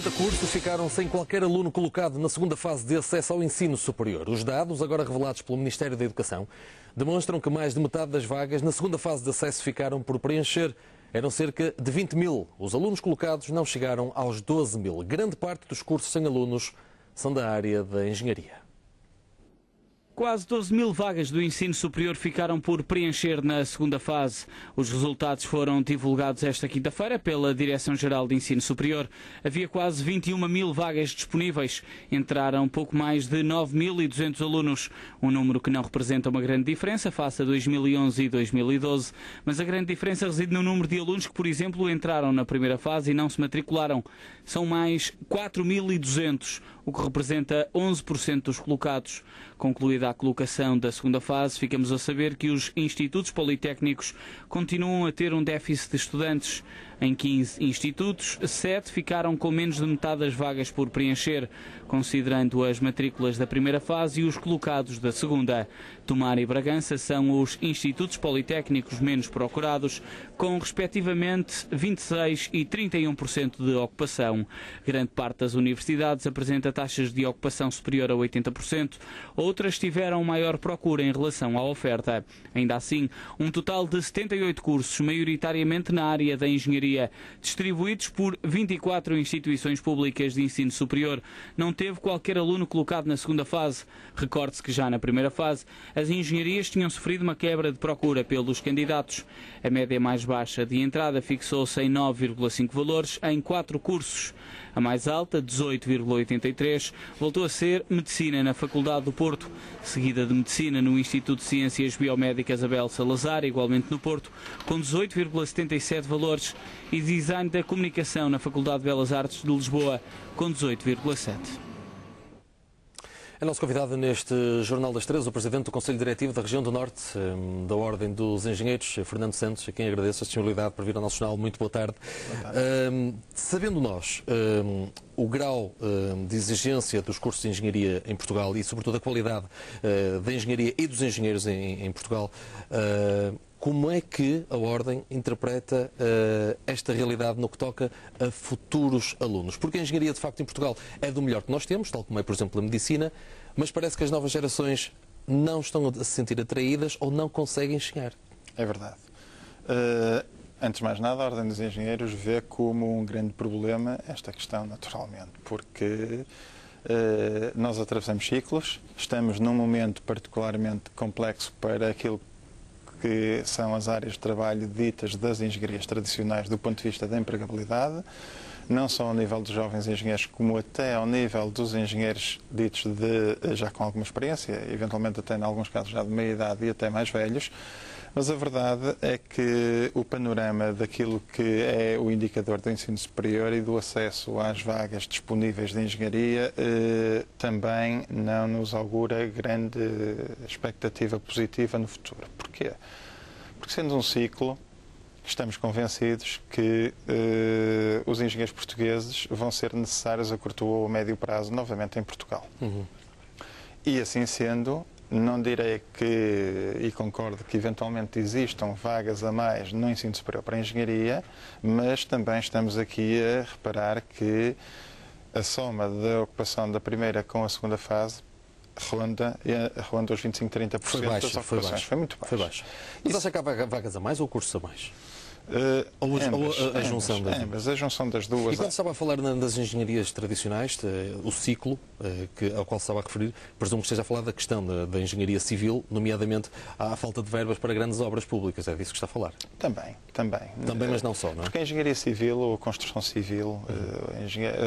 80 cursos ficaram sem qualquer aluno colocado na segunda fase de acesso ao ensino superior. Os dados, agora revelados pelo Ministério da Educação, demonstram que mais de metade das vagas na segunda fase de acesso ficaram por preencher. Eram cerca de 20 mil. Os alunos colocados não chegaram aos 12 mil. Grande parte dos cursos sem alunos são da área da engenharia. Quase 12 mil vagas do ensino superior ficaram por preencher na segunda fase. Os resultados foram divulgados esta quinta-feira pela Direção-Geral de Ensino Superior. Havia quase 21 mil vagas disponíveis. Entraram pouco mais de 9.200 alunos, um número que não representa uma grande diferença face a 2011 e 2012. Mas a grande diferença reside no número de alunos que, por exemplo, entraram na primeira fase e não se matricularam. São mais 4.200, o que representa 11% dos colocados. Concluída a colocação da segunda fase, ficamos a saber que os institutos politécnicos continuam a ter um déficit de estudantes. Em 15 institutos, 7 ficaram com menos de metade das vagas por preencher, considerando as matrículas da primeira fase e os colocados da segunda. Tomar e Bragança são os institutos politécnicos menos procurados, com respectivamente 26% e 31% de ocupação. Grande parte das universidades apresenta taxas de ocupação superior a 80%, outras tiveram maior procura em relação à oferta. Ainda assim, um total de 78 cursos, maioritariamente na área da engenharia, distribuídos por 24 instituições públicas de ensino superior, não teve qualquer aluno colocado na segunda fase. Recorde-se que já na primeira fase, as engenharias tinham sofrido uma quebra de procura pelos candidatos. A média mais baixa de entrada fixou-se em 9,5 valores em 4 cursos. A mais alta, 18,83, voltou a ser Medicina na Faculdade do Porto, seguida de Medicina no Instituto de Ciências Biomédicas Abel Salazar, igualmente no Porto, com 18,77 valores, e Design da Comunicação na Faculdade de Belas Artes de Lisboa, com 18,7. É nosso convidado neste Jornal das 13, o Presidente do Conselho Diretivo da Região do Norte, da Ordem dos Engenheiros, Fernando Santos, a quem agradeço a disponibilidade para vir ao nosso jornal. Muito boa tarde. Boa tarde. Sabendo nós o grau de exigência dos cursos de engenharia em Portugal e, sobretudo, a qualidade da engenharia e dos engenheiros em Portugal, como é que a Ordem interpreta esta realidade no que toca a futuros alunos? Porque a engenharia, de facto, em Portugal é do melhor que nós temos, tal como é, por exemplo, a medicina, mas parece que as novas gerações não estão a se sentir atraídas ou não conseguem chegar. É verdade. Antes de mais nada, a Ordem dos Engenheiros vê como um grande problema esta questão, naturalmente, porque nós atravessamos ciclos, estamos num momento particularmente complexo para aquilo que são as áreas de trabalho ditas das engenharias tradicionais do ponto de vista da empregabilidade, não só ao nível dos jovens engenheiros, como até ao nível dos engenheiros ditos já com alguma experiência, eventualmente até em alguns casos já de meia idade e até mais velhos. Mas a verdade é que o panorama daquilo que é o indicador do ensino superior e do acesso às vagas disponíveis de engenharia também não nos augura grande expectativa positiva no futuro. Porquê? Porque, sendo um ciclo, estamos convencidos que os engenheiros portugueses vão ser necessários a curto ou a médio prazo novamente em Portugal. E assim sendo, não direi que, e concordo que eventualmente existam vagas a mais no ensino superior para a engenharia, mas também estamos aqui a reparar que a soma da ocupação da primeira com a segunda fase ronda os 25, 30% das ocupações. Foi muito baixo. Foi baixo. Mas acha que há vagas a mais ou cursos a mais? Ou a junção das duas? A junção das duas. E quando estava a falar das engenharias tradicionais, o ciclo ao qual se estava a referir, presumo que esteja a falar da questão da engenharia civil, nomeadamente a falta de verbas para grandes obras públicas. É disso que está a falar? Também. Também, mas não só, não é? Porque a engenharia civil ou a construção civil,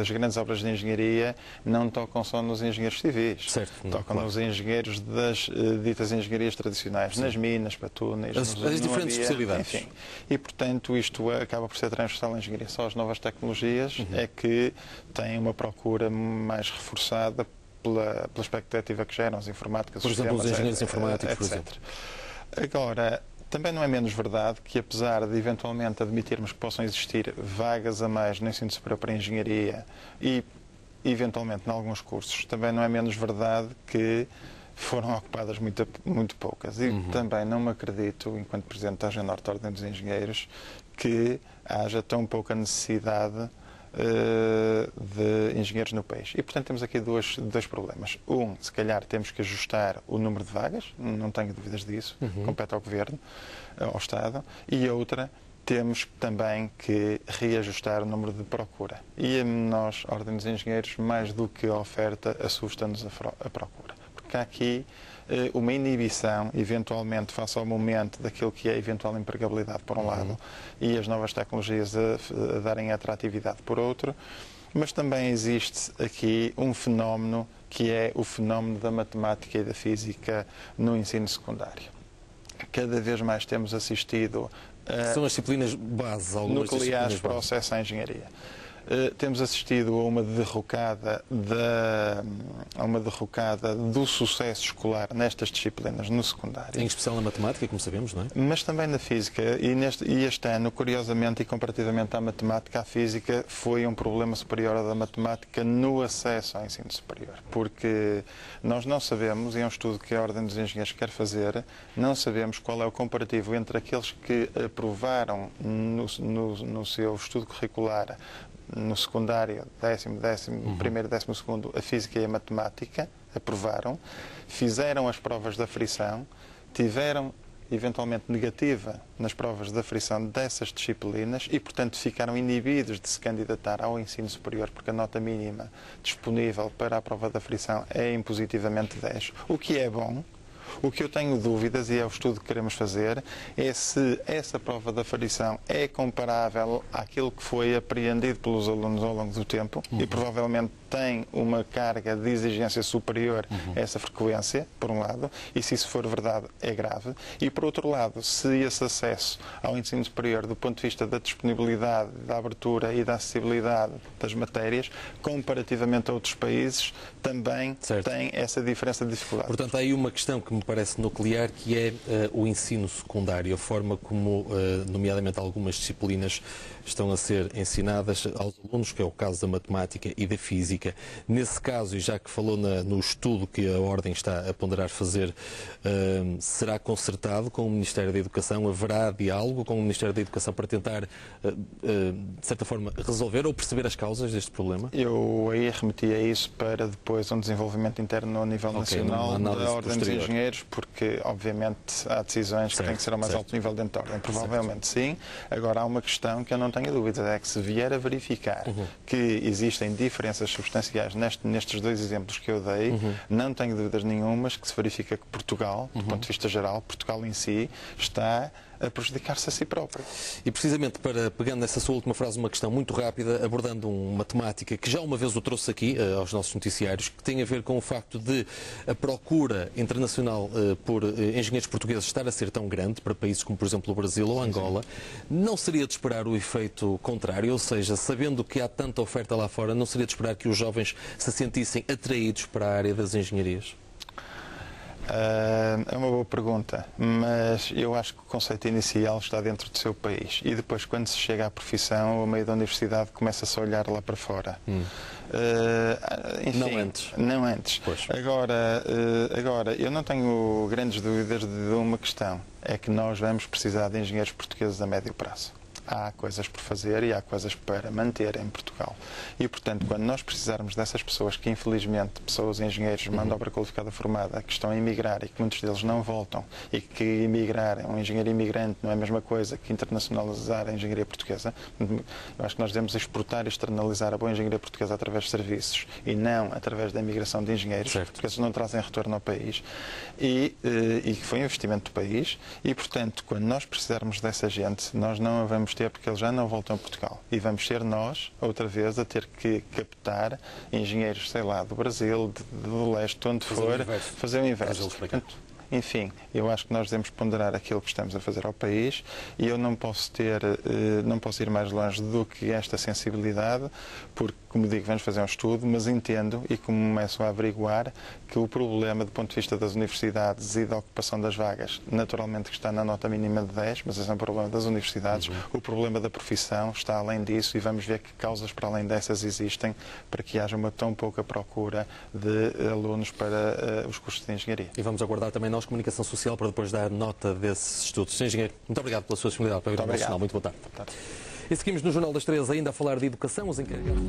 as grandes obras de engenharia não tocam só nos engenheiros civis. Certo. Tocam nos engenheiros das ditas engenharias tradicionais, nas minas, para túneis, as diferentes especialidades. Enfim. E, portanto, isto acaba por ser transversal à engenharia. Só as novas tecnologias é que têm uma procura mais reforçada pela expectativa que geram as informáticas, por exemplo, os engenheiros informáticos, por etc. exemplo. Agora, também não é menos verdade que, apesar de eventualmente admitirmos que possam existir vagas a mais no ensino superior para a engenharia e, eventualmente, em alguns cursos, também não é menos verdade que foram ocupadas muito poucas. E também não me acredito, enquanto Presidente da Região Norte da Ordem dos Engenheiros, que haja tão pouca necessidade de engenheiros no país. E, portanto, temos aqui dois problemas. Se calhar temos que ajustar o número de vagas, não tenho dúvidas disso, compete ao Governo, ao Estado, e outra, temos também que reajustar o número de procura. E a nós, Ordem dos Engenheiros, mais do que a oferta, assusta-nos a procura. Porque há aqui uma inibição, eventualmente, face ao momento daquilo que é a eventual empregabilidade, por um lado, e as novas tecnologias a darem atratividade, por outro, mas também existe aqui um fenómeno que é o fenómeno da matemática e da física no ensino secundário. Cada vez mais temos assistido são as disciplinas base, algumas nucleares para o acesso à engenharia. Temos assistido a uma derrocada do sucesso escolar nestas disciplinas no secundário. Em especial na matemática, como sabemos, não é? Mas também na física. E este ano, curiosamente e comparativamente à matemática, a física foi um problema superior ao da matemática no acesso ao ensino superior. Porque nós não sabemos, e é um estudo que a Ordem dos Engenheiros quer fazer, não sabemos qual é o comparativo entre aqueles que aprovaram no seu estudo curricular no secundário, 11º, 12º, a física e a matemática, aprovaram, fizeram as provas da frição, tiveram eventualmente negativa nas provas da frição dessas disciplinas e, portanto, ficaram inibidos de se candidatar ao ensino superior, porque a nota mínima disponível para a prova da frição é impositivamente 10, o que é bom. O que eu tenho dúvidas, e é o estudo que queremos fazer, é se essa prova da frição é comparável àquilo que foi apreendido pelos alunos ao longo do tempo e provavelmente tem uma carga de exigência superior a essa frequência, por um lado, e se isso for verdade é grave, e por outro lado, se esse acesso ao ensino superior do ponto de vista da disponibilidade, da abertura e da acessibilidade das matérias, comparativamente a outros países, também tem essa diferença de dificuldade. Portanto, há aí uma questão que me parece nuclear, que é o ensino secundário, a forma como, nomeadamente, algumas disciplinas estão a ser ensinadas aos alunos, que é o caso da matemática e da física. Nesse caso, e já que falou no estudo que a Ordem está a ponderar fazer, será concertado com o Ministério da Educação? Haverá diálogo com o Ministério da Educação para tentar, de certa forma, resolver ou perceber as causas deste problema? Eu aí remetia isso para depois um desenvolvimento interno ao nível nacional da Ordem dos Engenheiros, porque, obviamente, há decisões que têm que ser ao mais alto nível dentro da Ordem. Provavelmente sim. Agora, há uma questão que eu não tenho dúvidas, é que se vier a verificar que existem diferenças substanciais nestes dois exemplos que eu dei, não tenho dúvidas nenhumas que se verifica que Portugal, do ponto de vista geral, Portugal em si, está a prejudicar-se a si próprio. E precisamente pegando nessa sua última frase, uma questão muito rápida, abordando uma temática que já uma vez o trouxe aqui aos nossos noticiários, que tem a ver com o facto de a procura internacional por engenheiros portugueses estar a ser tão grande para países como, por exemplo, o Brasil ou Angola. Não seria de esperar o efeito contrário, ou seja, sabendo que há tanta oferta lá fora, não seria de esperar que os jovens se sentissem atraídos para a área das engenharias? É uma boa pergunta, mas eu acho que o conceito inicial está dentro do seu país e depois, quando se chega à profissão, o meio da universidade começa-se a olhar lá para fora. Enfim, não antes. Não antes. Agora, eu não tenho grandes dúvidas de uma questão, é que nós vamos precisar de engenheiros portugueses a médio prazo. Há coisas por fazer e há coisas para manter em Portugal. E, portanto, quando nós precisarmos dessas pessoas, que infelizmente, pessoas engenheiros, mão de obra qualificada formada, que estão a emigrar e que muitos deles não voltam, e que emigrar, um engenheiro imigrante não é a mesma coisa que internacionalizar a engenharia portuguesa, eu acho que nós devemos exportar e externalizar a boa engenharia portuguesa através de serviços e não através da imigração de engenheiros, porque esses não trazem retorno ao país, e que foi um investimento do país, e, portanto, quando nós precisarmos dessa gente, nós não a vamos ter, porque eles já não voltam a Portugal. E vamos ser nós, outra vez, a ter que captar engenheiros, sei lá, do Brasil, do leste, onde for, fazer o inverso. Enfim, eu acho que nós devemos ponderar aquilo que estamos a fazer ao país e eu não posso ir mais longe do que esta sensibilidade, porque, como digo, vamos fazer um estudo, mas entendo e começo a averiguar que o problema do ponto de vista das universidades e da ocupação das vagas, naturalmente que está na nota mínima de 10, mas esse é um problema das universidades, o problema da profissão está além disso e vamos ver que causas para além dessas existem para que haja uma tão pouca procura de alunos para os cursos de engenharia. E vamos aguardar também nós Comunicação Social para depois dar nota desses estudos. Sr. Engenheiro, muito obrigado pela sua disponibilidade para vir ao nosso canal. Muito boa tarde. Boa tarde. E seguimos no Jornal das 13 ainda a falar de educação, os encarregados.